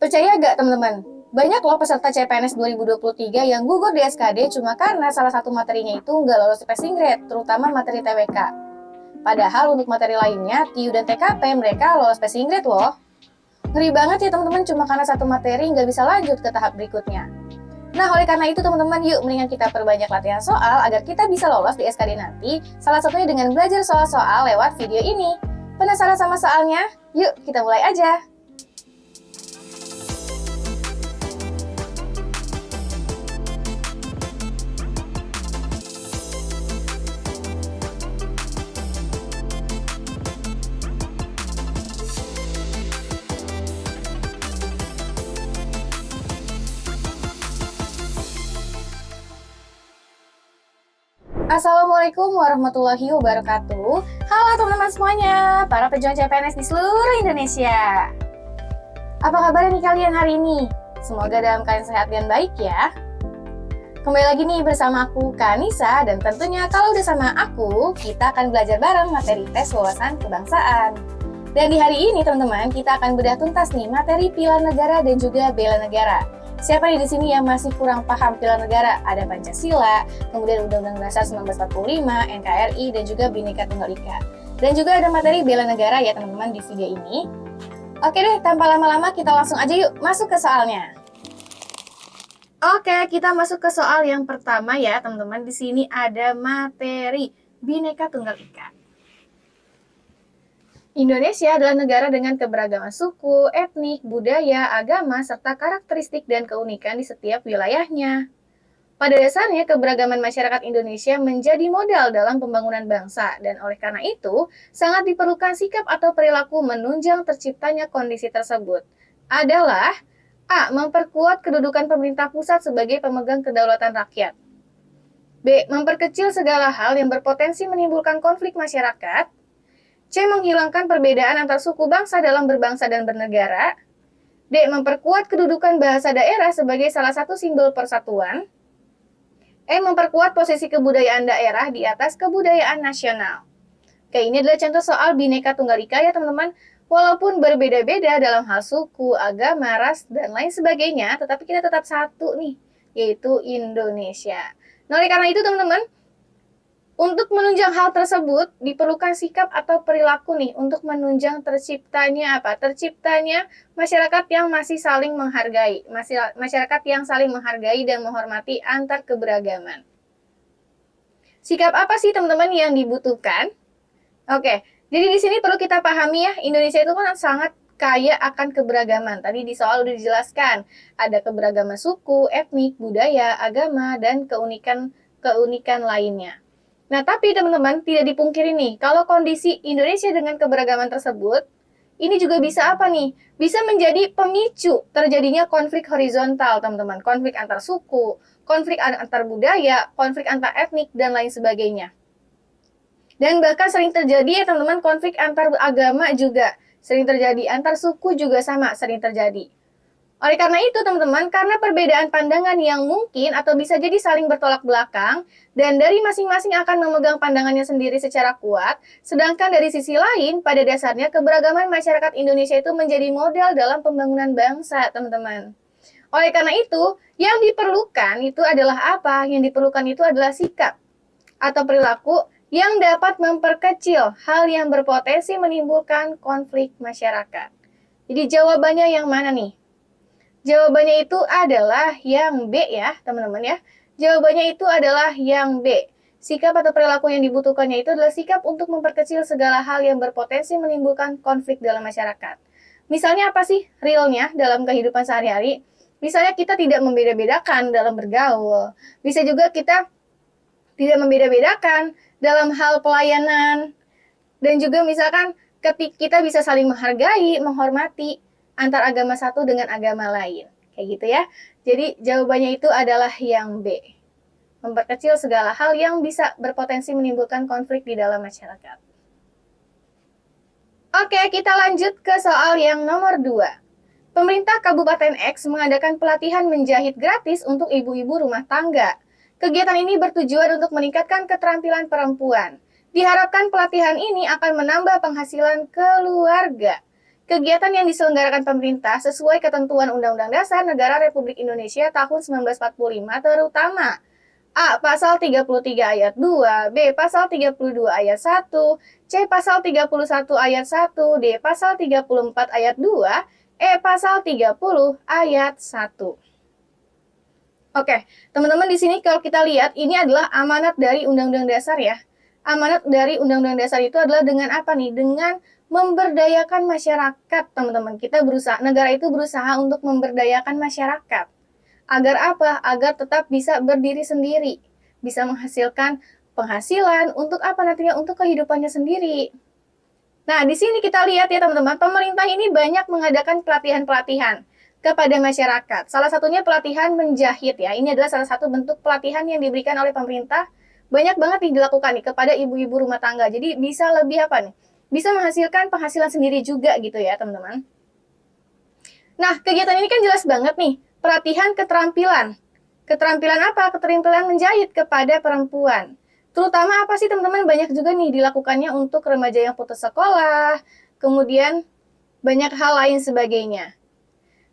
Percaya gak teman-teman? Banyak loh peserta CPNS 2023 yang gugur di SKD cuma karena salah satu materinya itu nggak lolos passing grade, terutama materi TWK. Padahal untuk materi lainnya, TIU dan TKP mereka lolos passing grade loh. Ngeri banget ya teman-teman, cuma karena satu materi nggak bisa lanjut ke tahap berikutnya. Nah, oleh karena itu teman-teman, yuk mendingan kita perbanyak latihan soal agar kita bisa lolos di SKD nanti, salah satunya dengan belajar soal-soal lewat video ini. Penasaran sama soalnya? Yuk kita mulai aja! Assalamualaikum warahmatullahi wabarakatuh. Halo teman-teman semuanya, para pejuang CPNS di seluruh Indonesia. Apa kabar nih kalian hari ini? Semoga dalam keadaan sehat dan baik ya. Kembali lagi nih bersama aku, Kanisa, dan tentunya kalau udah sama aku, kita akan belajar bareng materi tes wawasan kebangsaan. Dan di hari ini teman-teman, kita akan bedah tuntas nih materi Pilar Negara dan juga Bela Negara. Siapa nih di sini yang masih kurang paham pilar negara? Ada Pancasila, kemudian Undang-Undang Dasar 1945, NKRI, dan juga Bhinneka Tunggal Ika. Dan juga ada materi bela negara ya teman-teman di video ini. Oke deh, tanpa lama-lama kita langsung aja yuk masuk ke soalnya. Oke, kita masuk ke soal yang pertama ya teman-teman. Di sini ada materi Bhinneka Tunggal Ika. Indonesia adalah negara dengan keberagaman suku, etnik, budaya, agama, serta karakteristik dan keunikan di setiap wilayahnya. Pada dasarnya, keberagaman masyarakat Indonesia menjadi modal dalam pembangunan bangsa, dan oleh karena itu, sangat diperlukan sikap atau perilaku menunjang terciptanya kondisi tersebut. Adalah A. Memperkuat kedudukan pemerintah pusat sebagai pemegang kedaulatan rakyat. B. Memperkecil segala hal yang berpotensi menimbulkan konflik masyarakat. C. Menghilangkan perbedaan antar suku bangsa dalam berbangsa dan bernegara. D. Memperkuat kedudukan bahasa daerah sebagai salah satu simbol persatuan. E. Memperkuat posisi kebudayaan daerah di atas kebudayaan nasional. Oke, ini adalah contoh soal Bhinneka Tunggal Ika ya teman-teman. Walaupun berbeda-beda dalam hal suku, agama, ras, dan lain sebagainya, tetapi kita tetap satu nih, yaitu Indonesia. Nah, oleh karena itu teman-teman, untuk menunjang hal tersebut, diperlukan sikap atau perilaku nih untuk menunjang terciptanya apa? Terciptanya masyarakat yang masih saling menghargai, masyarakat yang saling menghargai dan menghormati antar keberagaman. Sikap apa sih teman-teman yang dibutuhkan? Oke, jadi di sini perlu kita pahami ya, Indonesia itu kan sangat kaya akan keberagaman. Tadi di soal udah dijelaskan, ada keberagaman suku, etnik, budaya, agama, dan keunikan lainnya. Nah, tapi teman-teman tidak dipungkiri nih, kalau kondisi Indonesia dengan keberagaman tersebut, ini juga bisa apa nih? Bisa menjadi pemicu terjadinya konflik horizontal, teman-teman. Konflik antar suku, konflik antar budaya, konflik antar etnik, dan lain sebagainya. Dan bahkan sering terjadi ya teman-teman, konflik antar agama juga sering terjadi, antar suku juga sama sering terjadi. Oleh karena itu teman-teman, karena perbedaan pandangan yang mungkin atau bisa jadi saling bertolak belakang, dan dari masing-masing akan memegang pandangannya sendiri secara kuat, sedangkan dari sisi lain, pada dasarnya keberagaman masyarakat Indonesia itu menjadi modal dalam pembangunan bangsa, teman-teman. Oleh karena itu, yang diperlukan itu adalah apa? Yang diperlukan itu adalah sikap atau perilaku yang dapat memperkecil hal yang berpotensi menimbulkan konflik masyarakat. Jadi jawabannya yang mana nih? Jawabannya itu adalah yang B ya, teman-teman ya. Jawabannya itu adalah yang B. Sikap atau perilaku yang dibutuhkannya itu adalah sikap untuk memperkecil segala hal yang berpotensi menimbulkan konflik dalam masyarakat. Misalnya apa sih realnya dalam kehidupan sehari-hari? Misalnya kita tidak membeda-bedakan dalam bergaul. Bisa juga kita tidak membeda-bedakan dalam hal pelayanan. Dan juga misalkan ketika kita bisa saling menghargai, menghormati antar agama satu dengan agama lain. Kayak gitu ya. Jadi jawabannya itu adalah yang B. Memperkecil segala hal yang bisa berpotensi menimbulkan konflik di dalam masyarakat. Oke, kita lanjut ke soal yang nomor 2. Pemerintah Kabupaten X mengadakan pelatihan menjahit gratis untuk ibu-ibu rumah tangga. Kegiatan ini bertujuan untuk meningkatkan keterampilan perempuan. Diharapkan pelatihan ini akan menambah penghasilan keluarga. Kegiatan yang diselenggarakan pemerintah sesuai ketentuan Undang-Undang Dasar Negara Republik Indonesia tahun 1945 terutama A. Pasal 33 ayat 2, B. Pasal 32 ayat 1, C. Pasal 31 ayat 1, D. Pasal 34 ayat 2, E. Pasal 30 ayat 1. Oke, teman-teman di sini kalau kita lihat ini adalah amanat dari Undang-Undang Dasar ya. Amanat dari Undang-Undang Dasar itu adalah dengan apa nih? Dengan memberdayakan masyarakat, teman-teman. Negara itu berusaha untuk memberdayakan masyarakat. Agar apa? Agar tetap bisa berdiri sendiri, bisa menghasilkan penghasilan untuk apa nantinya? Untuk kehidupannya sendiri. Nah, di sini kita lihat ya teman-teman, pemerintah ini banyak mengadakan pelatihan-pelatihan kepada masyarakat. Salah satunya pelatihan menjahit ya. Ini adalah salah satu bentuk pelatihan yang diberikan oleh pemerintah. Banyak banget nih dilakukan nih kepada ibu-ibu rumah tangga. Jadi bisa lebih apa nih? Bisa menghasilkan penghasilan sendiri juga gitu ya teman-teman. Nah, kegiatan ini kan jelas banget nih. Pelatihan keterampilan. Keterampilan apa? Keterampilan menjahit kepada perempuan. Terutama apa sih teman-teman? Banyak juga nih dilakukannya untuk remaja yang putus sekolah, kemudian banyak hal lain sebagainya.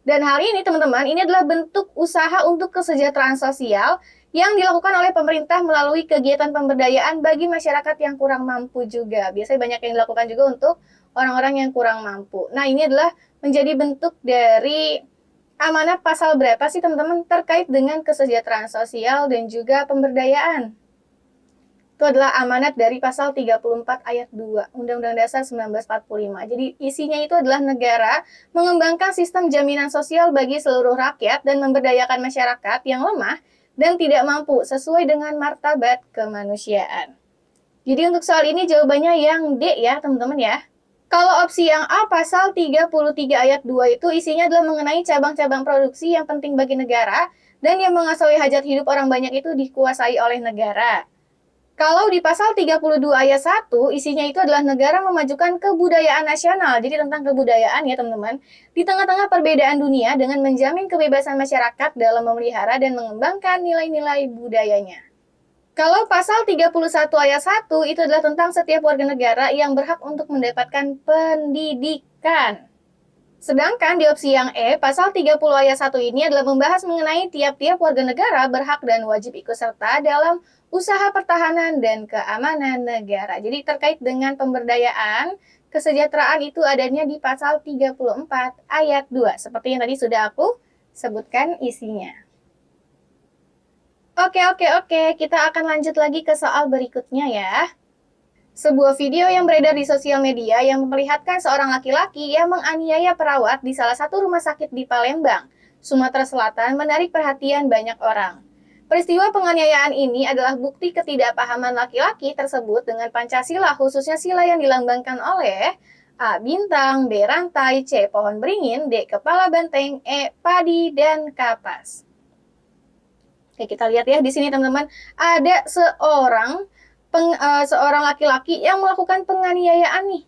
Dan hal ini teman-teman, ini adalah bentuk usaha untuk kesejahteraan sosial yang dilakukan oleh pemerintah melalui kegiatan pemberdayaan bagi masyarakat yang kurang mampu juga. Biasanya banyak yang dilakukan juga untuk orang-orang yang kurang mampu. Nah, ini adalah menjadi bentuk dari amanat pasal berapa sih teman-teman terkait dengan kesejahteraan sosial dan juga pemberdayaan? Itu adalah amanat dari pasal 34 ayat 2 Undang-Undang Dasar 1945. Jadi isinya itu adalah negara mengembangkan sistem jaminan sosial bagi seluruh rakyat dan memberdayakan masyarakat yang lemah dan tidak mampu sesuai dengan martabat kemanusiaan. Jadi untuk soal ini jawabannya yang D ya teman-teman ya. Kalau opsi yang A, pasal 33 ayat 2 itu isinya adalah mengenai cabang-cabang produksi yang penting bagi negara dan yang mengasaui hajat hidup orang banyak itu dikuasai oleh negara. Kalau di pasal 32 ayat 1, isinya itu adalah negara memajukan kebudayaan nasional. Jadi tentang kebudayaan ya teman-teman. Di tengah-tengah perbedaan dunia dengan menjamin kebebasan masyarakat dalam memelihara dan mengembangkan nilai-nilai budayanya. Kalau pasal 31 ayat 1 itu adalah tentang setiap warga negara yang berhak untuk mendapatkan pendidikan. Sedangkan di opsi yang E, pasal 30 ayat 1 ini adalah membahas mengenai tiap-tiap warga negara berhak dan wajib ikut serta dalam usaha pertahanan dan keamanan negara. Jadi terkait dengan pemberdayaan, kesejahteraan itu adanya di pasal 34 ayat 2. Seperti yang tadi sudah aku sebutkan isinya. Oke, kita akan lanjut lagi ke soal berikutnya ya. Sebuah video yang beredar di sosial media yang memperlihatkan seorang laki-laki yang menganiaya perawat di salah satu rumah sakit di Palembang, Sumatera Selatan menarik perhatian banyak orang. Peristiwa penganiayaan ini adalah bukti ketidakpahaman laki-laki tersebut dengan Pancasila, khususnya sila yang dilambangkan oleh A. Bintang, B. Rantai, C. Pohon beringin, D. Kepala banteng, E. Padi dan kapas. Oke, kita lihat ya di sini teman-teman, ada seorang laki-laki yang melakukan penganiayaan nih.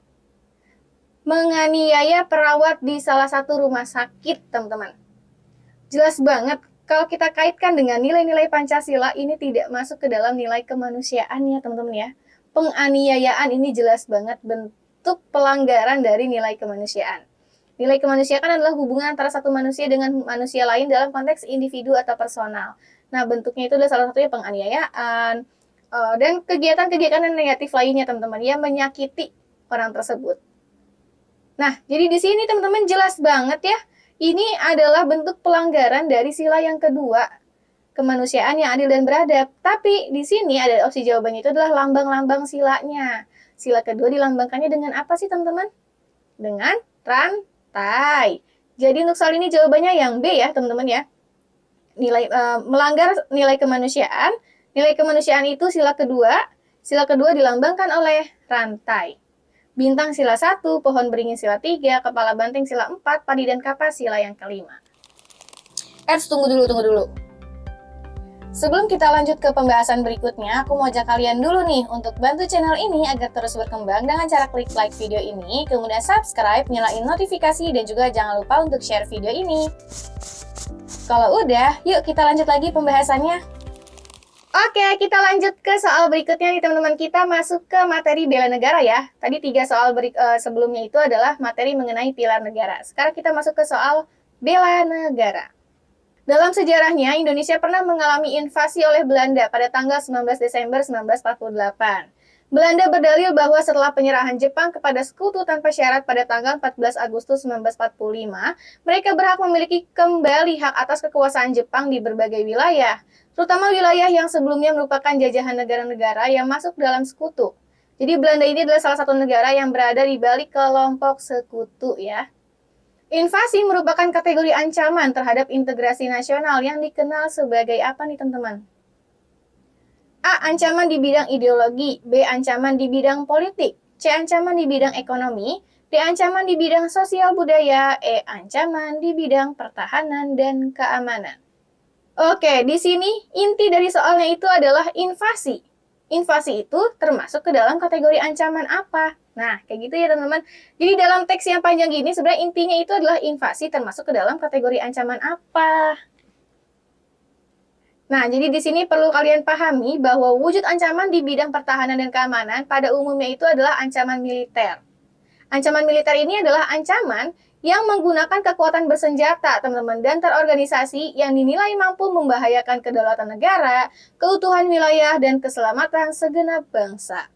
Menganiaya perawat di salah satu rumah sakit, teman-teman. Jelas banget kalau kita kaitkan dengan nilai-nilai Pancasila, ini tidak masuk ke dalam nilai kemanusiaan ya, teman-teman ya. Penganiayaan ini jelas banget bentuk pelanggaran dari nilai kemanusiaan. Nilai kemanusiaan adalah hubungan antara satu manusia dengan manusia lain dalam konteks individu atau personal. Nah, bentuknya itu adalah salah satunya penganiayaan, dan kegiatan-kegiatan yang negatif lainnya, teman-teman, yang menyakiti orang tersebut. Nah, jadi di sini, teman-teman, jelas banget ya, ini adalah bentuk pelanggaran dari sila yang kedua, kemanusiaan yang adil dan beradab. Tapi di sini ada opsi jawabannya itu adalah lambang-lambang silanya. Sila kedua dilambangkannya dengan apa sih, teman-teman? Dengan rantai. Jadi untuk soal ini jawabannya yang B ya, teman-teman ya. Melanggar nilai kemanusiaan. Nilai kemanusiaan itu sila kedua dilambangkan oleh rantai. Bintang sila 1, pohon beringin sila 3, kepala banteng sila 4, padi dan kapas sila yang kelima. Tunggu dulu. Sebelum kita lanjut ke pembahasan berikutnya, aku mau ajak kalian dulu nih untuk bantu channel ini agar terus berkembang dengan cara klik like video ini, kemudian subscribe, nyalain notifikasi, dan juga jangan lupa untuk share video ini. Kalau udah, yuk kita lanjut lagi pembahasannya. Oke, kita lanjut ke soal berikutnya nih teman-teman. Kita masuk ke materi bela negara ya. Tadi 3 soal sebelumnya itu adalah materi mengenai pilar negara. Sekarang kita masuk ke soal bela negara. Dalam sejarahnya, Indonesia pernah mengalami invasi oleh Belanda pada tanggal 19 Desember 1948. Belanda berdalil bahwa setelah penyerahan Jepang kepada sekutu tanpa syarat pada tanggal 14 Agustus 1945, mereka berhak memiliki kembali hak atas kekuasaan Jepang di berbagai wilayah, terutama wilayah yang sebelumnya merupakan jajahan negara-negara yang masuk dalam sekutu. Jadi Belanda ini adalah salah satu negara yang berada di balik kelompok sekutu ya. Invasi merupakan kategori ancaman terhadap integrasi nasional yang dikenal sebagai apa nih teman-teman? A. Ancaman di bidang ideologi. B. Ancaman di bidang politik. C. Ancaman di bidang ekonomi. D. Ancaman di bidang sosial budaya. E. Ancaman di bidang pertahanan dan keamanan. Oke, di sini inti dari soalnya itu adalah invasi. Invasi itu termasuk ke dalam kategori ancaman apa? Nah, kayak gitu ya teman-teman. Jadi dalam teks yang panjang gini sebenarnya intinya itu adalah invasi termasuk ke dalam kategori ancaman apa? Nah, jadi di sini perlu kalian pahami bahwa wujud ancaman di bidang pertahanan dan keamanan pada umumnya itu adalah ancaman militer. Ancaman militer ini adalah ancaman yang menggunakan kekuatan bersenjata, teman-teman, dan terorganisasi yang dinilai mampu membahayakan kedaulatan negara, keutuhan wilayah, dan keselamatan segenap bangsa.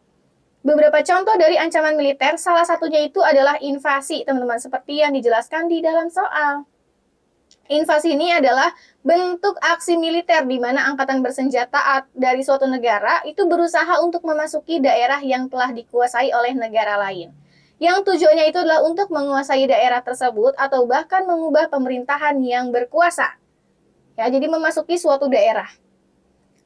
Beberapa contoh dari ancaman militer, salah satunya itu adalah invasi, teman-teman, seperti yang dijelaskan di dalam soal. Invasi ini adalah bentuk aksi militer di mana angkatan bersenjata dari suatu negara itu berusaha untuk memasuki daerah yang telah dikuasai oleh negara lain. Yang tujuannya itu adalah untuk menguasai daerah tersebut atau bahkan mengubah pemerintahan yang berkuasa. Ya, jadi memasuki suatu daerah.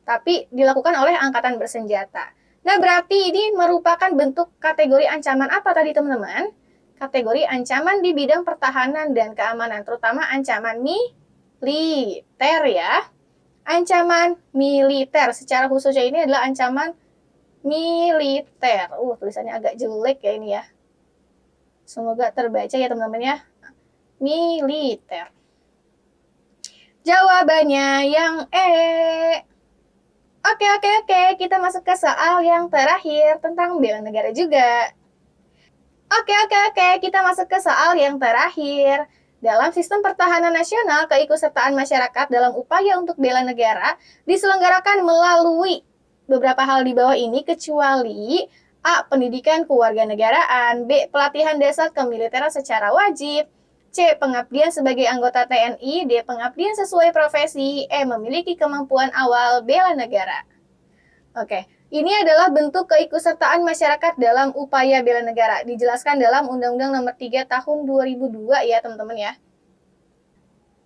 Tapi dilakukan oleh angkatan bersenjata. Nah, berarti ini merupakan bentuk kategori ancaman apa tadi, teman-teman? Kategori ancaman di bidang pertahanan dan keamanan, terutama ancaman militer ya. Ancaman militer secara khususnya ini adalah ancaman militer. Tulisannya agak jelek ya ini ya. Semoga terbaca ya teman-teman ya. Militer. Jawabannya yang E. Oke, kita masuk ke soal yang terakhir tentang bela negara juga. Oke, kita masuk ke soal yang terakhir. Dalam sistem pertahanan nasional, keikutsertaan masyarakat dalam upaya untuk bela negara diselenggarakan melalui beberapa hal di bawah ini kecuali A. Pendidikan kewarganegaraan, B. Pelatihan dasar kemiliteran secara wajib, C. Pengabdian sebagai anggota TNI, D. Pengabdian sesuai profesi, E. Memiliki kemampuan awal bela negara. Oke. Ini adalah bentuk keikutsertaan masyarakat dalam upaya bela negara. Dijelaskan dalam Undang-Undang Nomor 3 Tahun 2002 ya, teman-teman ya.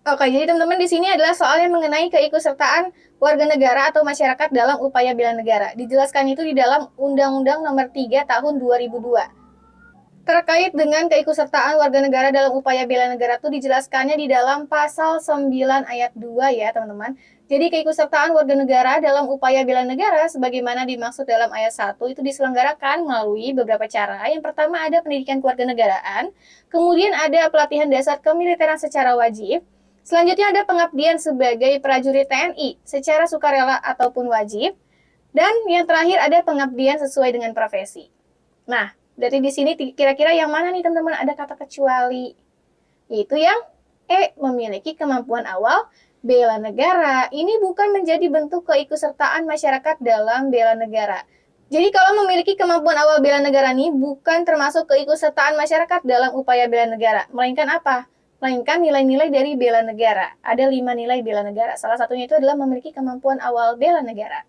Oke, jadi teman-teman di sini adalah soalnya mengenai keikutsertaan warga negara atau masyarakat dalam upaya bela negara. Dijelaskan itu di dalam Undang-Undang Nomor 3 Tahun 2002. Terkait dengan keikutsertaan warga negara dalam upaya bela negara itu dijelaskannya di dalam pasal 9 ayat 2 ya, teman-teman. Jadi keikutsertaan warga negara dalam upaya bela negara sebagaimana dimaksud dalam ayat 1 itu diselenggarakan melalui beberapa cara. Yang pertama ada pendidikan kewarganegaraan, kemudian ada pelatihan dasar kemiliteran secara wajib, selanjutnya ada pengabdian sebagai prajurit TNI secara sukarela ataupun wajib, dan yang terakhir ada pengabdian sesuai dengan profesi. Nah, dari di sini kira-kira yang mana nih teman-teman ada kata kecuali? Yaitu yang E, memiliki kemampuan awal bela negara. Ini bukan menjadi bentuk keikutsertaan masyarakat dalam bela negara. Jadi kalau memiliki kemampuan awal bela negara ini bukan termasuk keikutsertaan masyarakat dalam upaya bela negara. Melainkan apa? Melainkan nilai-nilai dari bela negara. Ada 5 nilai bela negara. Salah satunya itu adalah memiliki kemampuan awal bela negara.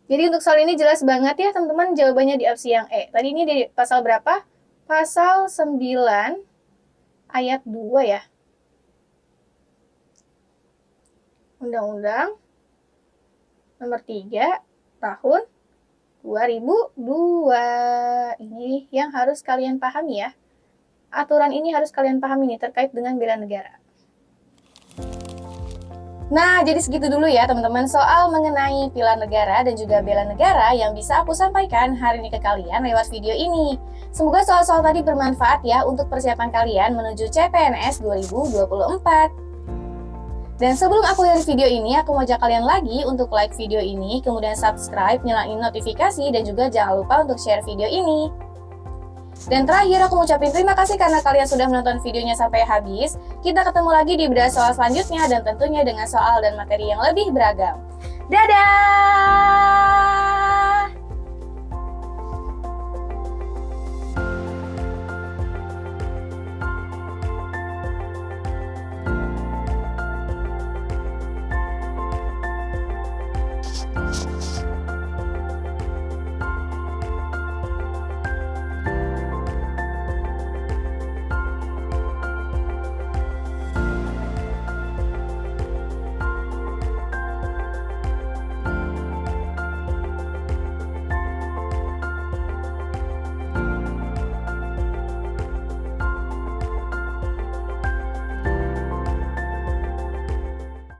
Jadi untuk soal ini jelas banget ya teman-teman, jawabannya di opsi yang E. Tadi ini di pasal berapa? Pasal 9 ayat 2 ya. Undang-Undang Nomor 3 Tahun 2002. Ini yang harus kalian pahami ya. Aturan ini harus kalian pahami nih terkait dengan bela negara. Nah, jadi segitu dulu ya teman-teman soal mengenai pilar negara dan juga bela negara yang bisa aku sampaikan hari ini ke kalian lewat video ini. Semoga soal-soal tadi bermanfaat ya untuk persiapan kalian menuju CPNS 2024. Dan sebelum aku akhiri video ini, aku mau ajak kalian lagi untuk like video ini, kemudian subscribe, nyalain notifikasi, dan juga jangan lupa untuk share video ini. Dan terakhir, aku mau ucapin terima kasih karena kalian sudah menonton videonya sampai habis. Kita ketemu lagi di bedah soal selanjutnya dan tentunya dengan soal dan materi yang lebih beragam. Dadah!